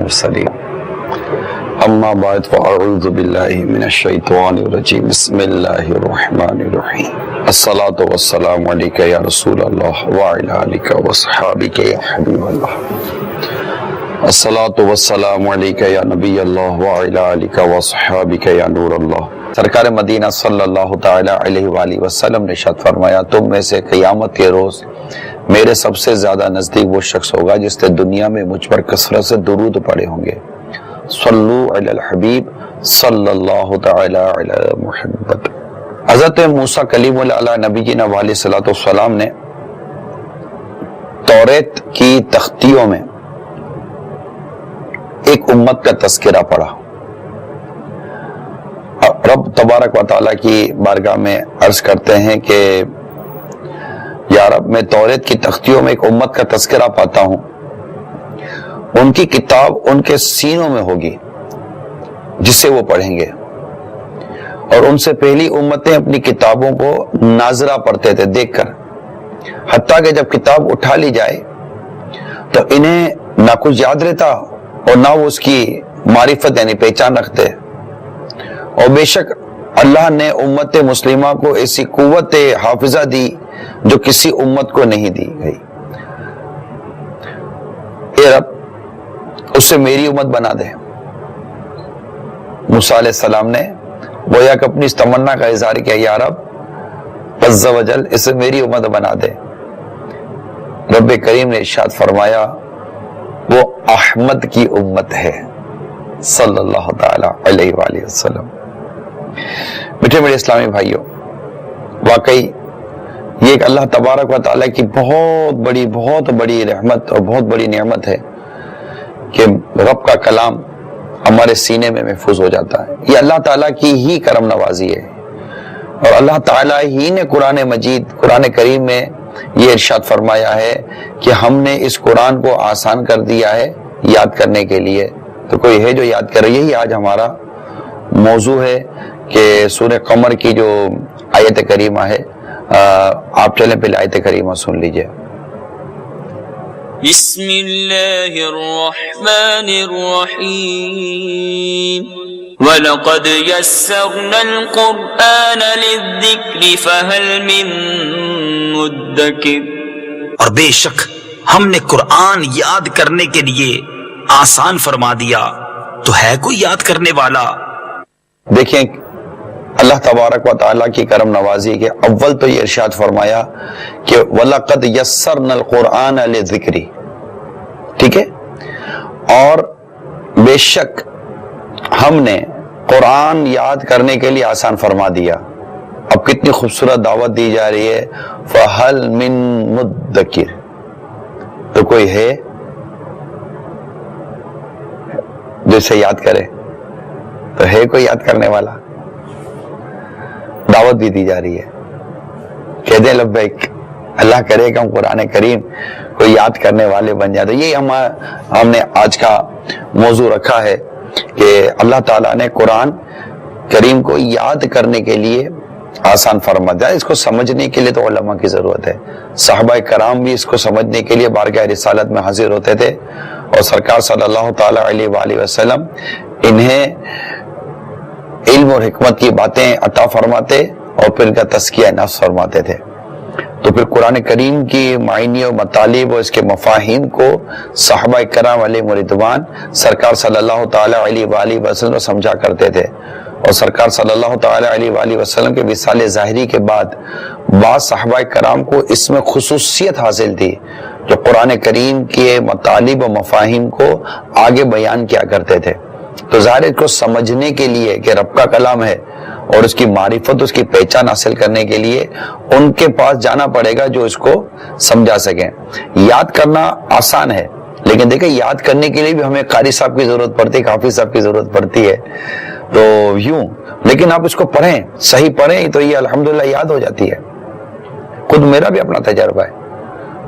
المرسلين اما بعد فاعوذ باللہ من الشیطان الرجیم بسم اللہ الرحمن الرحیم الصلاة والسلام علیک یا رسول اللہ وعلی آلک وصحابک یا حبیب اللہ الصلاة والسلام علیک یا نبی اللہ وعلی آلک وصحابک یا نور اللہ۔ سرکار مدینہ صلی اللہ تعالی علیہ وآلہ وسلم نے ارشاد فرمایا تم میں سے قیامت کے روز میرے سب سے زیادہ نزدیک وہ شخص ہوگا جس نے دنیا میں مجھ پر کثرت سے درود پڑھے ہوں گے۔ صلو علی الحبیب صلی اللہ تعالی علی محمد۔ حضرت موسیٰ کلیم اللہ علیہ نبی جی علیہ الصلوۃ والسلام نے توریت کی تختیوں میں ایک امت کا تذکرہ پڑھا۔ رب تبارک و تعالیٰ کی بارگاہ میں عرض کرتے ہیں کہ یا رب میں توریت کی تختیوں میں ایک امت کا تذکرہ پاتا ہوں، ان کی کتاب ان کے سینوں میں ہوگی جسے وہ پڑھیں گے، اور ان سے پہلی امتیں اپنی کتابوں کو ناظرہ پڑھتے تھے دیکھ کر، حتیٰ کہ جب کتاب اٹھا لی جائے تو انہیں نہ کچھ یاد رہتا اور نہ وہ اس کی معرفت یعنی پہچان رکھتے۔ اور بے شک اللہ نے امت مسلمہ کو ایسی قوت حافظہ دی جو کسی امت کو نہیں دی گئی۔ اے رب اسے میری امت بنا دے۔ موسیٰ علیہ السلام نے گویا کہ اپنی اس تمنا کا اظہار کیا، یا رب عز و جل اسے میری امت بنا دے۔ رب کریم نے ارشاد فرمایا وہ احمد کی امت ہے صلی اللہ تعالی علیہ وآلہ وسلم۔ میٹھے میرے اسلامی بھائیوں، واقعی یہ ایک اللہ تبارک و تعالیٰ کی بہت بڑی رحمت اور بہت بڑی نعمت ہے کہ رب کا کلام ہمارے سینے میں محفوظ ہو جاتا ہے۔ یہ اللہ تعالیٰ کی ہی کرم نوازی ہے، اور اللہ تعالیٰ ہی نے قرآن مجید قرآن کریم میں یہ ارشاد فرمایا ہے کہ ہم نے اس قرآن کو آسان کر دیا ہے یاد کرنے کے لیے، تو کوئی ہے جو یاد کرے۔ یہی آج ہمارا موضوع ہے کہ سورہ قمر کی جو آیت کریمہ ہے، آپ چلیں پہلے آیت کریمہ سن لیجئے۔ بسم اللہ الرحمن الرحیم وَلَقَدْ يَسَّرْنَا الْقُرْآنَ لِلذِّكْرِ فَهَلْ مِن مُدَّكِرٍ، اور بے شک ہم نے قرآن یاد کرنے کے لیے آسان فرما دیا، تو ہے کوئی یاد کرنے والا۔ دیکھیں اللہ تبارک و تعالیٰ کی کرم نوازی کے اول تو یہ ارشاد فرمایا کہ وَلَقَدْ يَسَّرْنَا الْقُرْآنَ لِلذِّكْرِ، ٹھیک ہے، اور بے شک ہم نے قرآن یاد کرنے کے لیے آسان فرما دیا۔ اب کتنی خوبصورت دعوت دی جا رہی ہے، فَهَلْ مِن مُدَّكِرٍ، تو کوئی ہے جو اسے یاد کرے، تو ہے کوئی یاد کرنے والا؟ دعوت بھی دی جا رہی ہے، کہہ دیں لبیک، اللہ کرے کہ ہم قرآن کریم کو یاد کرنے والے بن جائے۔ تو یہی ہم نے آج کا موضوع رکھا ہے کہ اللہ تعالیٰ نے قرآن کریم کو یاد کرنے کے لیے آسان فرما دیا۔ اس کو سمجھنے کے لیے تو علماء کی ضرورت ہے، صحابہ کرام بھی اس کو سمجھنے کے لیے بارگاہ رسالت میں حاضر ہوتے تھے، اور سرکار صلی اللہ تعالی علیہ وآلہ وسلم انہیں علم اور حکمت کی باتیں عطا فرماتے اور پھر ان کا تزکیہ نفس فرماتے تھے۔ تو پھر قرآن کریم کی معنی و مطالب اور اس کے مفاہیم کو صحابہ کرام علیہ رضوان سرکار صلی اللہ تعالی علیہ وآلہ وسلم سمجھا کرتے تھے، اور سرکار صلی اللہ تعالی علیہ وآلہ وسلم کے وصال ظاہری کے بعد بعض صحابہ کرام کو اس میں خصوصیت حاصل تھی جو قرآن کریم کے مطالب و مفاہیم کو آگے بیان کیا کرتے تھے۔ تو ظاہر اس کو سمجھنے کے لیے کہ رب کا کلام ہے اور اس کی معرفت اس کی پہچان حاصل کرنے کے لیے ان کے پاس جانا پڑے گا جو اس کو سمجھا سکیں۔ یاد کرنا آسان ہے، لیکن دیکھیں یاد کرنے کے لیے بھی ہمیں قاری صاحب کی ضرورت پڑتی ہے، حافظ صاحب کی ضرورت پڑتی ہے، تو یوں لیکن آپ اس کو پڑھیں، صحیح پڑھیں تو یہ الحمدللہ یاد ہو جاتی ہے۔ خود میرا بھی اپنا تجربہ ہے،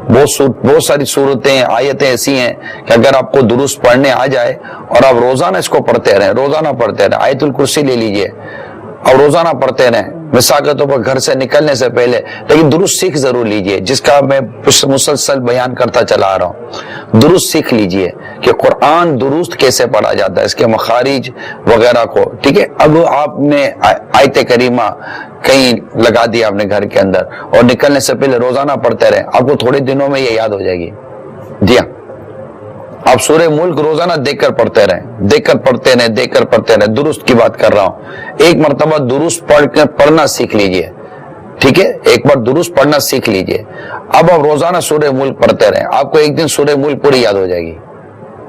بہت ساری صورتیں آیتیں ایسی ہیں کہ اگر آپ کو درست پڑھنے آ جائے اور آپ روزانہ اس کو پڑھتے رہیں، روزانہ پڑھتے رہیں، آیت الکرسی لے لیجئے، اور روزانہ پڑھتے رہیں، مثال کے طور پر گھر سے نکلنے سے پہلے، لیکن درست سیکھ ضرور لیجئے، جس کا میں مسلسل بیان کرتا چلا آ رہا ہوں۔ درست سیکھ لیجئے کہ قرآن درست کیسے پڑھا جاتا ہے، اس کے مخارج وغیرہ کو، ٹھیک ہے۔ اب آپ نے آیت کریمہ کہیں لگا دیا اپنے گھر کے اندر اور نکلنے سے پہلے روزانہ پڑھتے رہیں، آپ کو تھوڑے دنوں میں یہ یاد ہو جائے گی۔ جی ہاں، آپ سورہ ملک روزانہ دیکھ کر پڑھتے رہیں، دیکھ کر پڑھتے رہیں، درست کی بات کر رہا ہوں۔ ایک مرتبہ درست پڑھنا سیکھ لیجئے، ٹھیک ہے، ایک بار درست پڑھنا سیکھ لیجئے۔ اب آپ روزانہ سورہ ملک پڑھتے رہیں، آپ کو ایک دن سورہ ملک پوری یاد ہو جائے گی۔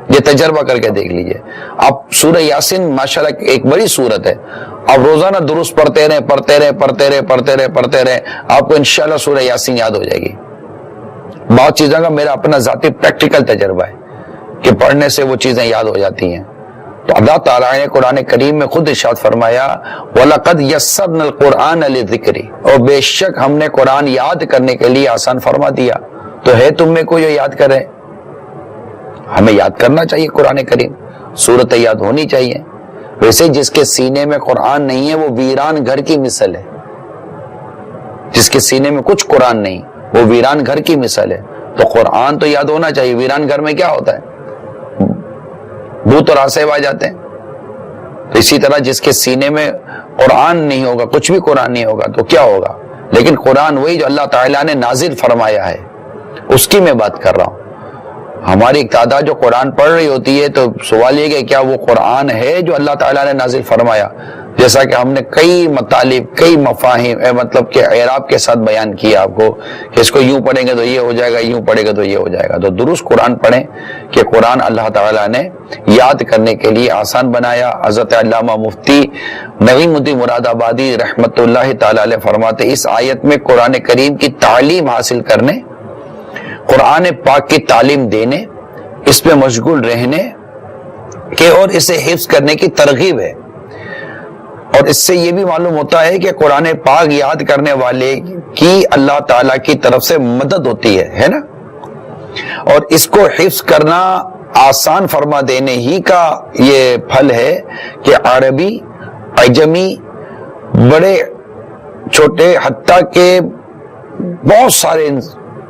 یہ تجربہ کر کے دیکھ لیجئے۔ آپ سورہ یاسین ماشاءاللہ ایک بڑی سورت ہے، آپ روزانہ درست پڑھتے رہیں، آپ کو انشاءاللہ سورہ یاسین یاد ہو جائے گی۔ بہت چیزوں کا میرا اپنا ذاتی پریکٹیکل تجربہ ہے کہ پڑھنے سے وہ چیزیں یاد ہو جاتی ہیں۔ تو اللہ تعالیٰ نے قرآن کریم میں خود ارشاد فرمایا وَلَقَدْ يَسَّرْنَا الْقُرْآنَ لِلذِّكْرِ، اور بے شک ہم نے قرآن یاد کرنے کے لیے آسان فرما دیا۔ تو ہے تم میں کوئی جو یاد کرے؟ ہمیں یاد کرنا چاہیے قرآن کریم، سورتیں یاد ہونی چاہیے۔ ویسے جس کے سینے میں قرآن نہیں ہے وہ ویران گھر کی مثل ہے، جس کے سینے میں کچھ قرآن نہیں وہ ویران گھر کی مثل ہے۔ تو قرآن تو یاد ہونا چاہیے۔ ویران گھر میں کیا ہوتا ہے؟ بھوت اور عصیب آ جاتے ہیں۔ تو اسی طرح جس کے سینے میں قرآن نہیں ہوگا، کچھ بھی قرآن نہیں ہوگا تو کیا ہوگا؟ لیکن قرآن وہی جو اللہ تعالیٰ نے نازل فرمایا ہے اس کی میں بات کر رہا ہوں۔ ہماری ایک تعداد جو قرآن پڑھ رہی ہوتی ہے تو سوال یہ کہ کیا وہ قرآن ہے جو اللہ تعالیٰ نے نازل فرمایا؟ جیسا کہ ہم نے کئی مطالب، کئی مفاہیم مطلب کہ اعراب کے ساتھ بیان کیا آپ کو کہ اس کو یوں پڑھیں گے تو یہ ہو جائے گا، یوں پڑھے گا تو یہ ہو جائے گا۔ تو درست قرآن پڑھیں کہ قرآن اللہ تعالیٰ نے یاد کرنے کے لیے آسان بنایا۔ حضرت علامہ مفتی نعیم الدین مراد آبادی رحمت اللہ تعالی علیہ فرماتے اس آیت میں قرآن کریم کی تعلیم حاصل کرنے، قرآن پاک کی تعلیم دینے، اس پہ مشغول رہنے کے اور اسے حفظ کرنے کی ترغیب ہے۔ اور اس سے یہ بھی معلوم ہوتا ہے کہ قرآن پاک یاد کرنے والے کی اللہ تعالیٰ کی طرف سے مدد ہوتی ہے نا، اور اس کو حفظ کرنا آسان فرما دینے ہی کا یہ پھل ہے کہ عربی، عجمی، بڑے چھوٹے، حتیٰ کہ بہت سارے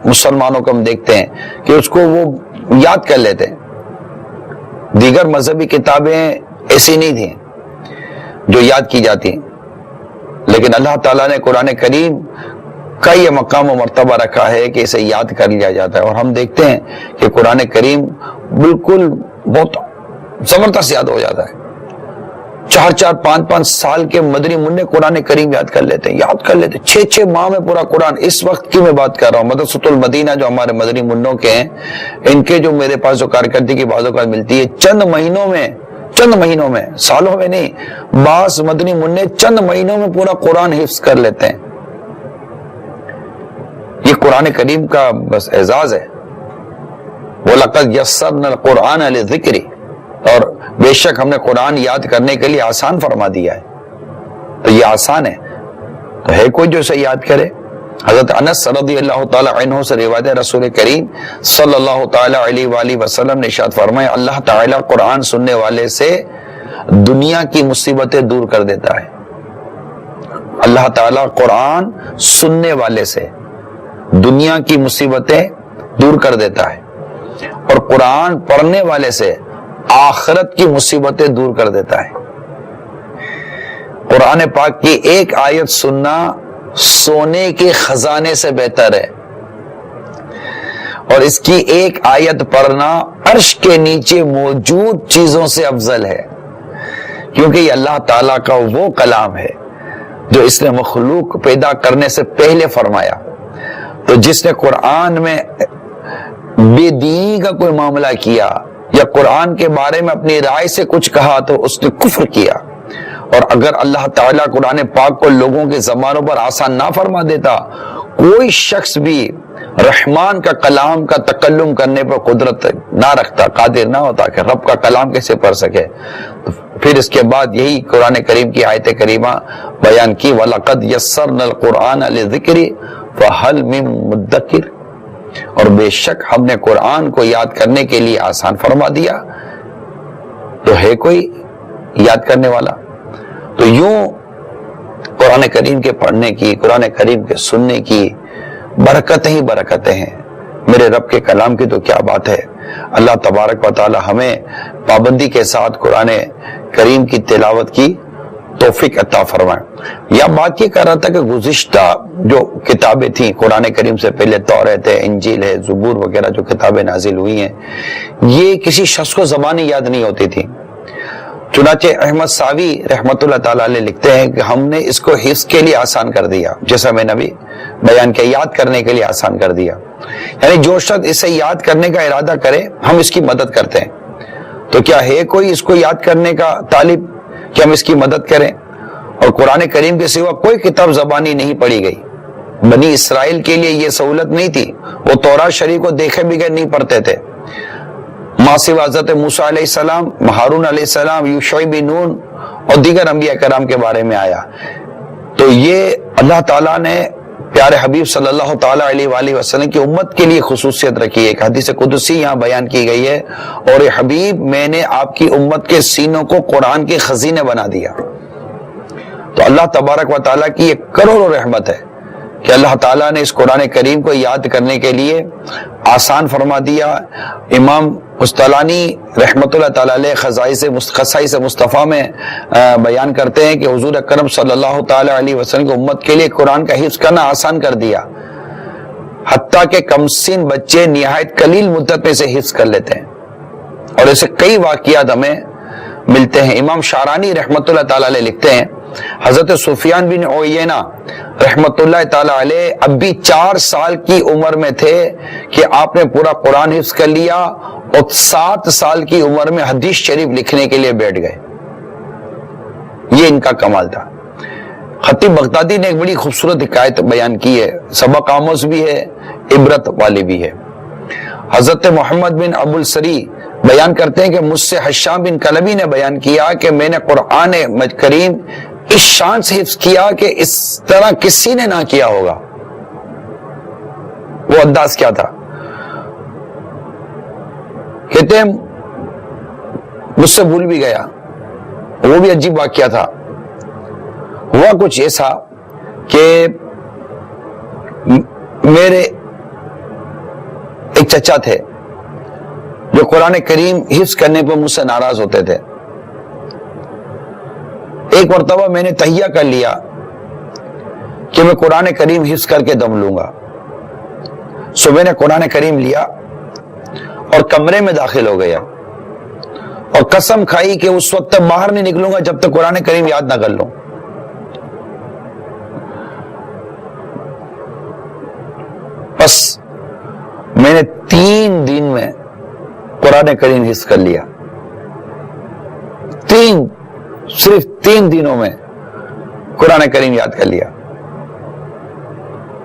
مسلمانوں کو ہم دیکھتے ہیں کہ اس کو وہ یاد کر لیتے ہیں۔ دیگر مذہبی کتابیں ایسی نہیں تھیں جو یاد کی جاتی ہیں، لیکن اللہ تعالیٰ نے قرآن کریم کا یہ مقام و مرتبہ رکھا ہے کہ اسے یاد کر لیا جاتا ہے۔ اور ہم دیکھتے ہیں کہ قرآن کریم بالکل بہت زبردست یاد ہو جاتا ہے۔ 4-4 5-5 سال کے مدنی منع قرآن کریم یاد کر لیتے ہیں، 6 ماہ میں پورا قرآن۔ اس وقت کی میں بات کر رہا ہوں، مدرسۃ المدینہ جو ہمارے مدنی منوں کے ہیں، ان کے جو میرے پاس جو کارکردگی بعض اوقات ملتی ہے، چند مہینوں میں، سالوں میں نہیں، بعض مدنی منع چند مہینوں میں پورا قرآن حفظ کر لیتے ہیں۔ یہ قرآن کریم کا بس اعزاز ہے۔ وَلَقَدْ يَسَّرْنَا الْقُرْآنَ لِلذِّكْرِ، اور بے شک ہم نے قرآن یاد کرنے کے لیے آسان فرما دیا ہے۔ تو یہ آسان ہے، تو ہے کوئی جو اسے یاد کرے؟ حضرت انس رضی اللہ تعالی عنہ سے روایت ہے، رسول کریم صلی اللہ تعالی علیہ وآلہ وسلم نے ارشاد فرمایا اللہ تعالی قرآن سننے والے سے دنیا کی مصیبتیں دور کر دیتا ہے۔ اللہ تعالی قرآن سننے والے سے دنیا کی مصیبتیں دور کر دیتا ہے، اور قرآن پڑھنے والے سے آخرت کی مصیبتیں دور کر دیتا ہے۔ قرآن پاک کی ایک آیت سننا سونے کے خزانے سے بہتر ہے، اور اس کی ایک آیت پڑھنا عرش کے نیچے موجود چیزوں سے افضل ہے، کیونکہ یہ اللہ تعالیٰ کا وہ کلام ہے جو اس نے مخلوق پیدا کرنے سے پہلے فرمایا۔ تو جس نے قرآن میں بے دینی کا کوئی معاملہ کیا یا قرآن کے بارے میں اپنی رائے سے کچھ کہا تو اس نے کفر کیا۔ اور اگر اللہ تعالیٰ قرآن پاک کو لوگوں کے زبانوں پر آسان نہ فرما دیتا، کوئی شخص بھی رحمان کا کلام کا تکلم کرنے پر قدرت نہ رکھتا، قادر نہ ہوتا کہ رب کا کلام کیسے پڑھ سکے۔ تو پھر اس کے بعد یہی قرآن کریم کی آیت کریمہ بیان کی وَلَقَدْ يَسَّرْنَا الْقُرْآنَ لِلذِّكْرِ فَهَلْ مِن مُدَّكِرٍ، اور بے شک ہم نے قرآن کو یاد کرنے کے لیے آسان فرما دیا، تو ہے کوئی یاد کرنے والا؟ تو یوں قرآن کریم کے پڑھنے کی، قرآن کریم کے سننے کی برکتیں ہی برکتیں ہیں۔ میرے رب کے کلام کی تو کیا بات ہے۔ اللہ تبارک و تعالی ہمیں پابندی کے ساتھ قرآن کریم کی تلاوت کی توفیق عطا فرمائے۔ یا بات یہ کر رہا تھا کہ گزشتہ جو کتابیں تھیں قرآن کریم سے پہلے، توریت ہے، انجیل ہے، زبور وغیرہ جو کتابیں نازل ہوئی ہیں، یہ کسی شخص کو زبانی یاد نہیں ہوتی تھی۔ چنانچہ احمد ساوی رحمت اللہ تعالی علیہ لکھتے ہیں کہ ہم نے اس کو حفظ کے لیے آسان کر دیا، جیسا میں نے ابھی بیان کیا، یاد کرنے کے لیے آسان کر دیا۔ یعنی جو شخص اسے یاد کرنے کا ارادہ کرے ہم اس کی مدد کرتے ہیں۔ تو کیا ہے کوئی اس کو یاد کرنے کا طالب کہ ہم اس کی مدد کریں؟ اور قرآن کریم کے سوا کوئی کتاب زبانی نہیں پڑھی گئی۔ بنی اسرائیل کے لیے یہ سہولت نہیں تھی، وہ تورات شریف کو دیکھے بغیر نہیں پڑھتے تھے۔ ماں سوا حضرت موسیٰ علیہ السلام، ہارون علیہ السلام، یوشع بن نون اور دیگر انبیاء کرام کے بارے میں آیا۔ تو یہ اللہ تعالیٰ نے پیارے حبیب صلی اللہ تعالیٰ علیہ وآلہ وسلم کی امت کے لیے خصوصیت رکھی ہے۔ ایک حدیث قدسی یہاں بیان کی گئی ہے، اور یہ حبیب میں نے آپ کی امت کے سینوں کو قرآن کے خزینے بنا دیا۔ تو اللہ تبارک و تعالیٰ کی ایک کروڑوں رحمت ہے کہ اللہ تعالیٰ نے اس قرآن کریم کو یاد کرنے کے لیے آسان فرما دیا۔ امام مستلانی رحمت اللہ تعالیٰ علیہ خصائص مصطفیٰ میں بیان کرتے ہیں کہ حضور اکرم صلی اللہ تعالیٰ علیہ وسلم کی امت کے لیے قرآن کا حفظ کرنا آسان کر دیا، حتیٰ کہ کم سن بچے نہایت قلیل مدت میں سے حفظ کر لیتے ہیں، اور ایسے کئی واقعات ہمیں ملتے ہیں۔ امام شارانی رحمت اللہ تعالیٰ علیہ لکھتے ہیں حضرت سفیان بن عیینہ رحمت اللہ تعالیٰ علیہ اب بھی 4 سال کی عمر میں تھے کہ آپ نے پورا قرآن حفظ کر لیا، اور 7 سال کی عمر میں حدیث شریف لکھنے کے لیے بیٹھ گئے۔ یہ ان کا کمال تھا۔ خطیب بغدادی نے ایک بڑی خوبصورت حکایت بیان کی ہے، سبق آموز بھی ہے، عبرت والی بھی ہے۔ حضرت محمد بن ابو السری بیان کرتے ہیں کہ مجھ سے حشام بن کلبی نے بیان کیا کہ میں نے قرآن کریم اس شان سے حفظ کیا کہ اس طرح کسی نے نہ کیا ہوگا۔ وہ انداز کیا تھا؟ کہتے ہیں مجھ سے بھول بھی گیا، وہ بھی عجیب واقعہ تھا۔ ہوا کچھ ایسا کہ میرے ایک چچا تھے جو قرآن کریم حفظ کرنے پر مجھ سے ناراض ہوتے تھے۔ ایک مرتبہ میں نے تہیہ کر لیا کہ میں قرآن کریم حفظ کر کے دم لوں گا، سو میں نے قرآن کریم لیا اور کمرے میں داخل ہو گیا، اور قسم کھائی کہ اس وقت تک باہر نہیں نکلوں گا جب تک قرآن کریم یاد نہ کر لوں۔ بس میں نے 3 دن میں قرآن کریم حفظ کر لیا، صرف 3 دنوں میں قرآن کریم یاد کر لیا۔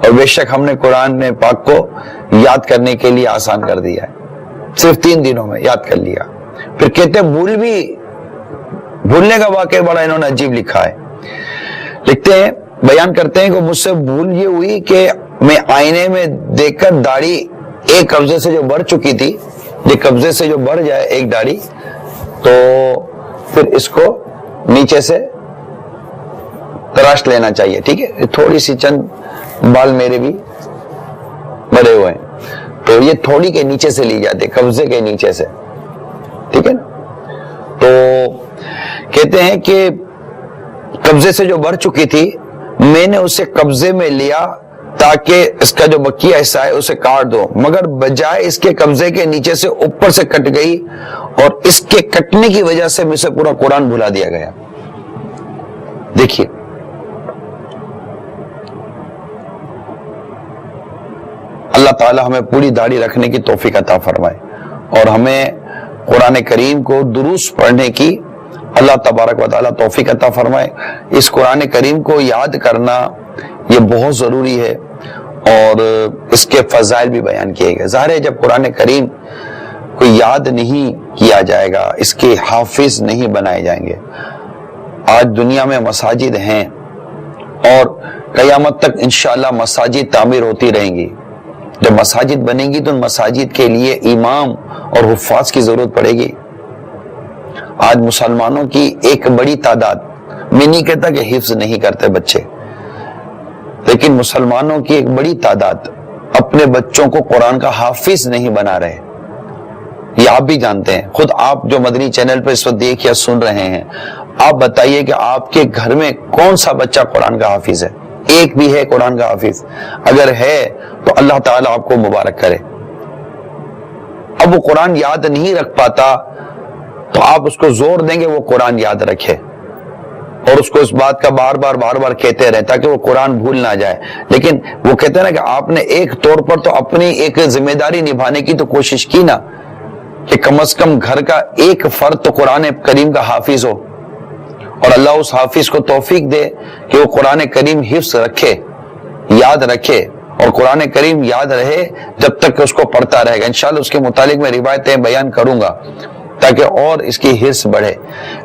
اور بے شک ہم نے قرآن پاک کو یاد کرنے کے لیے آسان کر دیا ہے، صرف 3 دنوں میں یاد کر لیا۔ پھر کہتے ہیں بھولنے کا واقعہ بڑا انہوں نے عجیب لکھا ہے۔ لکھتے ہیں، بیان کرتے ہیں کہ مجھ سے بھول یہ ہوئی کہ میں آئینے میں دیکھ کر داڑھی ایک قبضے سے جو بڑھ چکی تھی، یہ قبضے سے جو بڑھ جائے ایک داڑھی، تو پھر اس کو نیچے سے تراش لینا چاہیے، ٹھیک ہے؟ تھوڑی سی چند بال میرے بھی بڑے ہوئے ہیں، تو یہ تھوڑی کے نیچے سے لی جاتی، قبضے کے نیچے سے، ٹھیک ہے نا؟ تو کہتے ہیں کہ قبضے سے جو بڑھ چکی تھی میں نے اسے قبضے میں لیا تاکہ اس کا جو بقیہ حصہ ہے اسے کاٹ دو، مگر بجائے اس کے قبضے کے نیچے سے اوپر سے کٹ گئی، اور اس کے کٹنے کی وجہ سے مجھ سے پورا قرآن بھلا دیا گیا۔ دیکھیے اللہ تعالی ہمیں پوری داڑھی رکھنے کی توفیق عطا فرمائے، اور ہمیں قرآن کریم کو درست پڑھنے کی اللہ تبارک و تعالی توفیق عطا فرمائے۔ اس قرآن کریم کو یاد کرنا یہ بہت ضروری ہے، اور اس کے فضائل بھی بیان کیے گئے۔ ظاہر ہے جب قرآن کریم کو یاد نہیں کیا جائے گا، اس کے حافظ نہیں بنائے جائیں گے۔ آج دنیا میں مساجد ہیں، اور قیامت تک انشاءاللہ مساجد تعمیر ہوتی رہیں گی۔ جب مساجد بنیں گی تو ان مساجد کے لیے امام اور حفاظ کی ضرورت پڑے گی۔ آج مسلمانوں کی ایک بڑی تعداد میں نہیں کہتا کہ حفظ نہیں کرتے بچے، لیکن مسلمانوں کی ایک بڑی تعداد اپنے بچوں کو قرآن کا حافظ نہیں بنا رہے. یہ آپ بھی جانتے ہیں، خود آپ جو مدنی چینل پہ اس وقت دیکھ یا سن رہے ہیں، آپ بتائیے کہ آپ کے گھر میں کون سا بچہ قرآن کا حافظ ہے؟ ایک بھی ہے قرآن کا حافظ؟ اگر ہے تو اللہ تعالیٰ آپ کو مبارک کرے. اب وہ قرآن یاد نہیں رکھ پاتا تو آپ اس کو زور دیں گے وہ قرآن یاد رکھے، اور اس کو اس بات کا بار بار کہتے رہیں تاکہ وہ قرآن بھول نہ جائے. لیکن وہ کہتے ہیں نا کہ آپ نے ایک طور پر تو اپنی ایک ذمہ داری نبھانے کی تو کوشش کی نا، کہ کم از کم گھر کا ایک فرد تو قرآن کریم کا حافظ ہو، اور اللہ اس حافظ کو توفیق دے کہ وہ قرآن کریم حفظ رکھے، یاد رکھے، اور قرآن کریم یاد رہے جب تک کہ اس کو پڑھتا رہے گا. انشاءاللہ اس کے متعلق میں روایتیں بیان کروں گا تاکہ اور اس کی حرص بڑھے.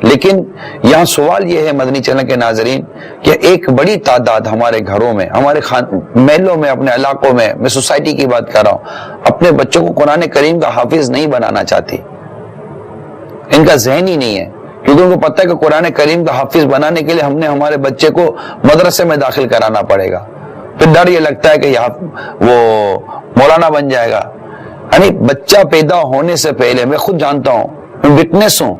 لیکن یہاں سوال یہ ہے مدنی چینل کے ناظرین کہ ایک بڑی تعداد ہمارے گھروں میں، ہمارے محلوں میں، اپنے علاقوں میں سوسائٹی کی بات کر رہا ہوں، اپنے بچوں کو قرآن کریم کا حافظ نہیں بنانا چاہتی. ان کا ذہن ہی نہیں ہے، کیونکہ ان کو پتہ ہے کہ قرآن کریم کا حافظ بنانے کے لیے ہم نے ہمارے بچے کو مدرسے میں داخل کرانا پڑے گا. پھر ڈر یہ لگتا ہے کہ وہ مولانا بن جائے گا. یعنی بچہ پیدا ہونے سے پہلے، میں خود جانتا ہوں، وٹنس ہوں،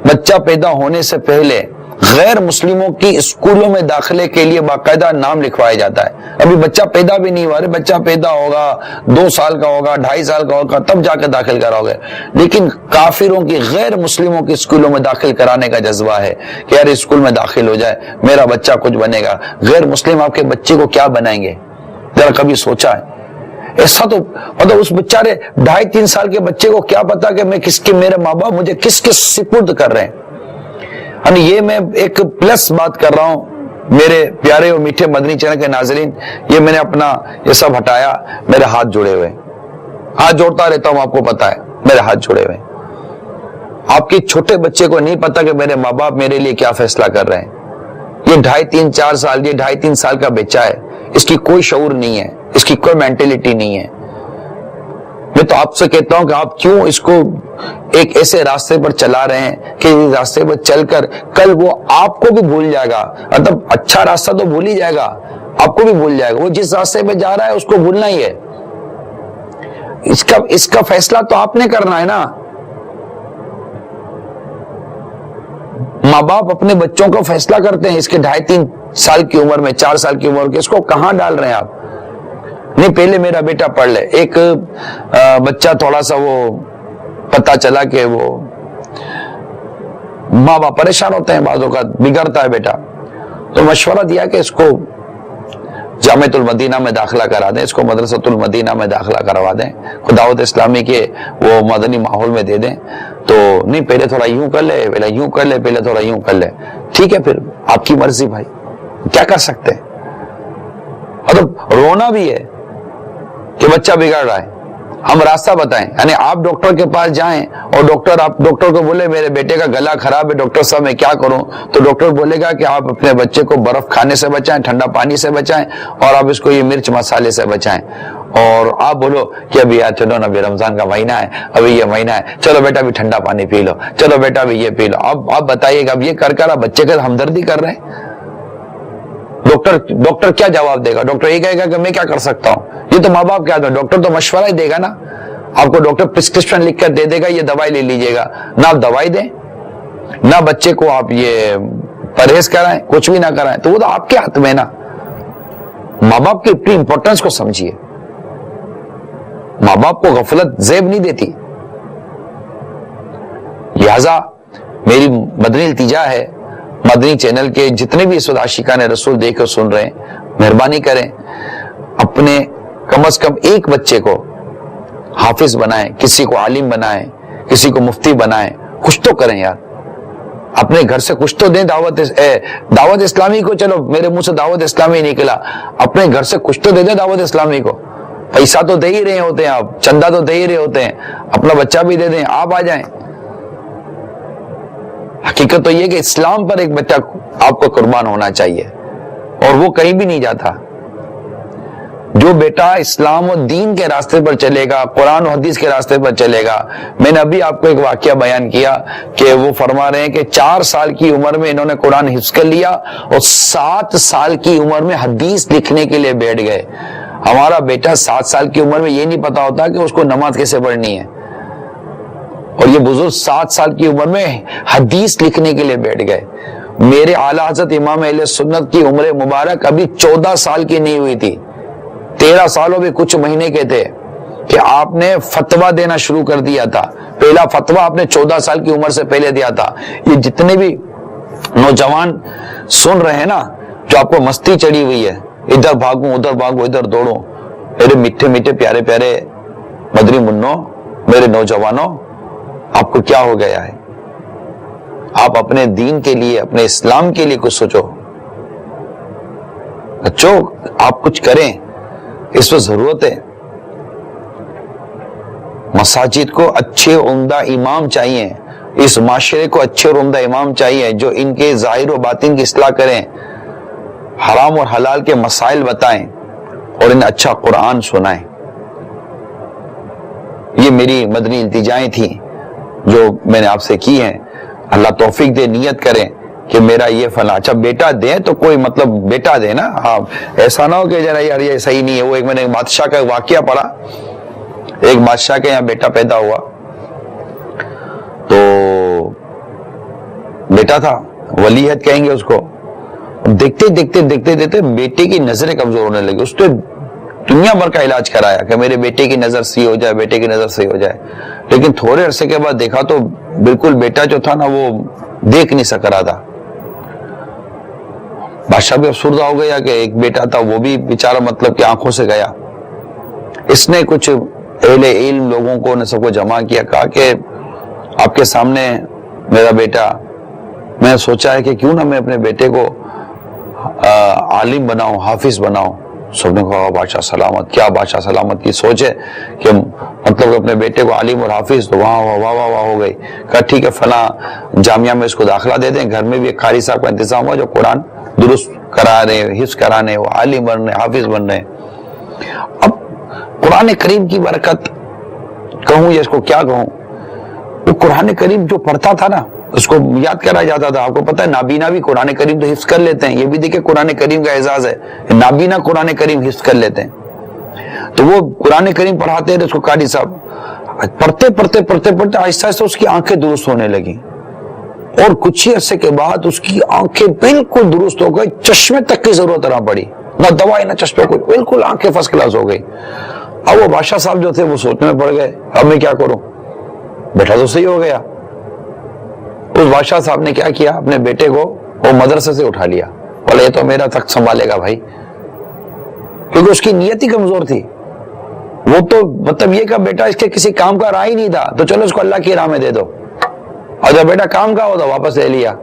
بچہ پیدا ہونے سے پہلے غیر مسلموں کی اسکولوں میں داخلے کے لیے باقاعدہ نام لکھوایا جاتا ہے. ابھی بچہ پیدا بھی نہیں ہوا، بچہ پیدا ہوگا 2 سال کا ہوگا، 2.5 سال کا ہوگا، تب جا کے داخل کراؤ گے. لیکن کافروں کی، غیر مسلموں کی اسکولوں میں داخل کرانے کا جذبہ ہے کہ یار اسکول میں داخل ہو جائے، میرا بچہ کچھ بنے گا. غیر مسلم آپ کے بچے کو کیا بنائیں گے؟ ذرا کبھی سوچا ہے؟ ایسا تو مطلب اس بیچارے 2.5-3 سال کے بچے کو کیا پتا کہ میرے ماں باپ مجھے کس کس سپرد کر رہے ہیں. یہ میں ایک پلس بات کر رہا ہوں میرے پیارے اور میٹھے مدنی چینل کے ناظرین. یہ میں نے اپنا یہ سب ہٹایا، میرے ہاتھ جڑے ہوئے، ہاتھ جوڑتا رہتا ہوں، آپ کو پتا ہے میرے ہاتھ جڑے ہوئے. آپ کے چھوٹے بچے کو نہیں پتا کہ میرے ماں باپ میرے لیے کیا فیصلہ کر رہے ہیں. یہ 2.5-3-4 سال، یہ 2.5-3 سال کا بچہ ہے، اس کی کوئی شعور نہیں ہے، اس کی کوئی مینٹلٹی نہیں ہے. میں تو آپ سے کہتا ہوں کہ آپ کیوں اس کو ایک ایسے راستے پر چلا رہے ہیں کہ اس راستے پر چل کر کل وہ آپ کو بھی بھول جائے گا. مطلب اچھا راستہ تو بھول ہی جائے گا، آپ کو بھی بھول جائے گا. وہ جس راستے پہ جا رہا ہے اس کو بھولنا ہی ہے. اس کا فیصلہ تو آپ نے کرنا ہے نا. ماں باپ اپنے بچوں کا فیصلہ کرتے ہیں اس کے 2.5-3 سال کی عمر میں، 4 سال کی عمر کے. اس کو کہاں ڈال رہے ہیں آپ؟ نہیں، پہلے میرا بیٹا پڑھ لے. ایک بچہ تھوڑا سا وہ پتا چلا کہ وہ ماں باپ پریشان ہوتے ہیں، بعض اوقات بگڑتا ہے بیٹا، تو مشورہ دیا کہ اس کو جامعۃ المدینہ میں داخلہ کرا دیں، اس کو مدرسۃ المدینہ میں داخلہ کروا دیں، دعوت اسلامی کے وہ مدنی ماحول میں دے دیں. تو نہیں، پہلے تھوڑا یوں کر لے، پہلے یوں کر لے، پہلے تھوڑا یوں کر لے. ٹھیک ہے، پھر آپ کی مرضی بھائی، کیا کر سکتے ہیں. مطلب رونا بھی ہے کہ بچہ بگڑ رہا ہے. ہم راستہ بتائیں، یعنی آپ ڈاکٹر کے پاس جائیں اور ڈاکٹر کو بولے میرے بیٹے کا گلا خراب ہے ڈاکٹر صاحب میں کیا کروں، تو ڈاکٹر بولے گا کہ آپ اپنے بچے کو برف کھانے سے بچائیں، ٹھنڈا پانی سے بچائیں، اور آپ اس کو یہ مرچ مسالے سے بچائیں. اور آپ بولو کہ ابھی یار چلو نا، ابھی رمضان کا مہینہ ہے، ابھی یہ مہینہ ہے، چلو بیٹا ابھی ٹھنڈا پانی پی لو، چلو بیٹا ابھی یہ پی لو. اب آپ بتائیے گا، اب یہ کر آپ بچے کا ہمدردی کر رہے ہیں. ڈاکٹر کیا جواب دے گا؟ ڈاکٹر یہ کہے گا کہ میں کیا کر سکتا ہوں. یہ تو ماں باپ کیا دیں، ڈاکٹر تو مشورہ ہی دے گا نا. آپ کو ڈاکٹر پرسکرپشن لکھ کر دے دے گا، یہ دوائی لے لیجئے گا. نہ آپ دوائی دیں، نہ بچے کو آپ یہ پرہیز کرائیں، کچھ بھی نہ کرائیں، تو وہ تو آپ کے ہاتھ میں نا. ماں باپ کی اپنی امپورٹنس کو سمجھیے. ماں باپ کو غفلت زیب نہیں دیتی. لہذا میری مدنی التجا ہے، مدنی چینل کے جتنے بھی اس وقت عاشقان رسول دیکھ کر سن رہے ہیں، مہربانی کریں اپنے کم از کم ایک بچے کو حافظ بنائیں، کسی کو عالم بنائیں، کسی کو مفتی بنائیں. کچھ تو کریں یار، اپنے گھر سے کچھ تو دیں. دعوت اسلامی کو، چلو میرے منہ سے دعوت اسلامی نکلا، اپنے گھر سے کچھ تو دے دیں دعوت اسلامی کو. پیسہ تو دے ہی رہے ہوتے ہیں آپ، چندہ تو دے ہی رہے ہوتے ہیں، اپنا بچہ بھی دے دیں، آپ آ جائیں. حقیقت تو یہ کہ اسلام پر ایک بچہ آپ کو قربان ہونا چاہیے، اور وہ کہیں بھی نہیں جاتا. جو بیٹا اسلام و دین کے راستے پر چلے گا، قرآن و حدیث کے راستے پر چلے گا. میں نے ابھی آپ کو ایک واقعہ بیان کیا کہ وہ فرما رہے ہیں کہ 4 سال کی عمر میں انہوں نے قرآن حفظ کر لیا اور 7 سال کی عمر میں حدیث لکھنے کے لیے بیٹھ گئے. ہمارا بیٹا 7 سال کی عمر میں یہ نہیں پتا ہوتا کہ اس کو نماز کیسے پڑھنی ہے، اور یہ بزرگ 7 سال کی عمر میں حدیث لکھنے کے لیے بیٹھ گئے. میرے اعلیٰ حضرت امام اہل سنت کی عمر مبارک ابھی 14 سال کی نہیں ہوئی تھی، 13 سالوں میں کچھ مہینے کے تھے کہ آپ نے فتویٰ دینا شروع کر دیا تھا. پہلا فتویٰ آپ نے 14 سال کی عمر سے پہلے دیا تھا. یہ جتنے بھی نوجوان سن رہے ہیں نا، جو آپ کو مستی چڑھی ہوئی ہے، ادھر بھاگوں ادھر بھاگوں ادھر دوڑوں، میرے میٹھے میٹھے پیارے پیارے مدری منوں، میرے نوجوانوں، آپ کو کیا ہو گیا ہے؟ آپ اپنے دین کے لیے، اپنے اسلام کے لیے کچھ سوچو بچوں، آپ کچھ کریں، اس وقت ضرورت ہے. مساجد کو اچھے عمدہ امام چاہیے، اس معاشرے کو اچھے اور عمدہ امام چاہیے جو ان کے ظاہر و باطن کی اصلاح کریں، حرام اور حلال کے مسائل بتائیں اور انہیں اچھا قرآن سنائیں. یہ میری مدنی التجائیں تھیں جو میں نے آپ سے کی ہیں. اللہ توفیق دے، نیت کریں کہ میرا یہ فلاں. اچھا بیٹا دیں تو کوئی مطلب بیٹا دیں نا، ہاں ایسا نہ ہو کہ ذرا یار یہ صحیح نہیں ہے. وہ ایک میں نے بادشاہ کا واقعہ پڑھا، ایک بادشاہ کے یہاں بیٹا پیدا ہوا، تو بیٹا تھا، ولیعہد کہیں گے اس کو. دیکھتے دیکھتے دیکھتے دیکھتے بیٹے کی نظریں کمزور ہونے لگی. اس نے دنیا بھر کا علاج کرایا کہ میرے بیٹے کی نظر صحیح ہو جائے، بیٹے کی نظر صحیح ہو جائے. لیکن تھوڑے عرصے کے بعد دیکھا تو بالکل بیٹا جو تھا نا وہ دیکھ نہیں سک رہا تھا. بادشاہ بھی افسردہ ہو گیا کہ ایک بیٹا تھا وہ بھی بیچارہ مطلب کہ آنکھوں سے گیا. اس نے کچھ اہل علم لوگوں کو نے سب کو جمع کیا، کہا کہ آپ کے سامنے میرا بیٹا، میں سوچا ہے کہ کیوں نہ میں اپنے بیٹے کو عالم بناؤں، حافظ بناؤں. سب نے کہا بادشاہ سلامت. کیا بادشاہ سلامت کی سوچ ہے کہ مطلب اپنے بیٹے کو عالم اور حافظ؟ تو واہ واہ واہ واہ ہو گئی. کہا ٹھیک ہے فلاں جامعہ میں اس کو داخلہ دے دیں، گھر میں بھی ایک قاری صاحب کا انتظام ہوا جو قرآن درست کرا رہے ہیں، حفظ کرانے، وہ عالم بن رہے ہیں، حافظ بن رہے ہیں. اب قرآن کریم کی برکت کہوں یا اس کو کیا کہوں، وہ قرآن کریم جو پڑھتا تھا نا اس کو یاد کرا جاتا تھا. آپ کو پتہ ہے نابینا بھی قرآن کریم تو حفظ کر لیتے ہیں. یہ بھی دیکھیں قرآن کریم کا اعزاز ہے، نابینا قرآن کریم حفظ کر لیتے ہیں. تو وہ قرآن کریم پڑھاتے رہے اس کو قاری صاحب، پڑھتے پڑھتے پڑھتے پڑھتے آہستہ آہستہ اس کی آنکھیں درست ہونے لگی، اور کچھ ہی عرصے کے بعد اس کی آنکھیں بالکل درست ہو گئی. چشمے تک کی ضرورت نہ پڑی، نہ دوائی نہ چشمے کو، بالکل آنکھیں فرسٹ کلاس ہو گئی. اب وہ بادشاہ صاحب جو تھے وہ سوچنے میں پڑ گئے، اب میں کیا کروں؟ بیٹا تو صحیح ہو گیا. اس بادشاہ صاحب نے کیا کیا، اپنے بیٹے کو وہ مدرسے سے اٹھا لیا، بولے یہ تو میرا تخت سنبھالے گا بھائی، کیونکہ اس کی نیت ہی کمزور تھی. وہ تو مطلب یہ کہ بیٹا اس کے کسی کام کا راہ ہی نہیں تھا، تو چلو اس کو اللہ کی راہ میں دے دو، اور جب بیٹا کام کا ہو تو واپس لے لیا.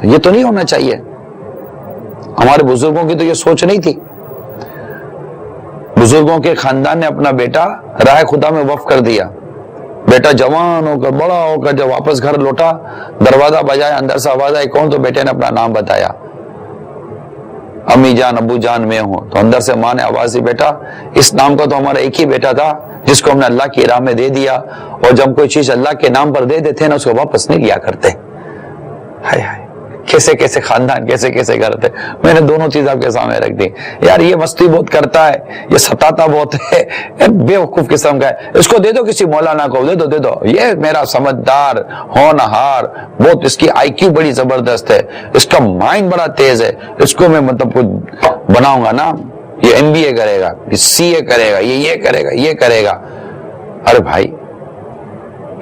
یہ تو نہیں ہونا چاہیے. ہمارے بزرگوں کی تو یہ سوچ نہیں تھی. بزرگوں کے خاندان نے اپنا بیٹا راہ خدا میں وقف کر دیا. بیٹا جوان ہو کر بڑا ہو کر جب واپس گھر لوٹا، دروازہ بجایا، اندر سے آواز آئی کون؟ تو بیٹے نے اپنا نام بتایا، امی جان ابو جان میں ہوں. تو اندر سے ماں نے آواز دی، بیٹا اس نام کا تو ہمارا ایک ہی بیٹا تھا جس کو ہم نے اللہ کی راہ میں دے دیا، اور جب کوئی چیز اللہ کے نام پر دے دیتے نا اس کو واپس نہیں لیا کرتے. ہائے ہائے، کیسے کیسے خاندان، کیسے کیسے گھر تھے. میں نے دونوں چیز آپ کے سامنے رکھ دی. یار یہ مستی بہت کرتا ہے، یہ ستاتا بہت ہے، بے وقوف قسم کا ہے، اس کو دے دو کسی مولانا کو، دے دو دے دو. یہ میرا سمجھدار ہونہار، بہت اس کی آئی کیو بڑی زبردست ہے، اس کا مائنڈ بڑا تیز ہے، اس کو میں مطلب کچھ بناؤں گا نا، یہ MBA کرے گا، CA کرے گا، یہ کرے گا، یہ کرے گا. ارے بھائی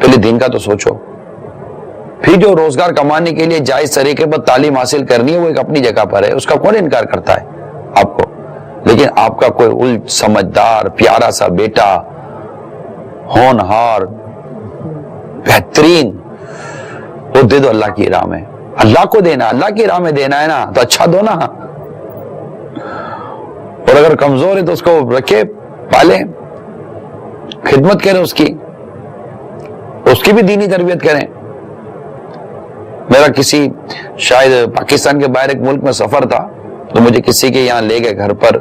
پہلے دین کا تو سوچو. پھر جو روزگار کمانے کے لیے جائز طریقے پر تعلیم حاصل کرنی ہے وہ ایک اپنی جگہ پر ہے، اس کا کون انکار کرتا ہے آپ کو. لیکن آپ کا کوئی سمجھدار پیارا سا بیٹا ہونہار بہترین، وہ دے دو اللہ کی راہ میں. اللہ کو دینا، اللہ کی راہ میں دینا ہے نا تو اچھا دو نا. اور اگر کمزور ہے تو اس کو رکھے، پالے، خدمت کریں اس کی بھی دینی تربیت کریں. میرا کسی شاید پاکستان کے باہر ایک ملک میں سفر تھا، تو مجھے کسی کے یہاں لے گئے گھر پر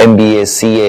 MBA, CA,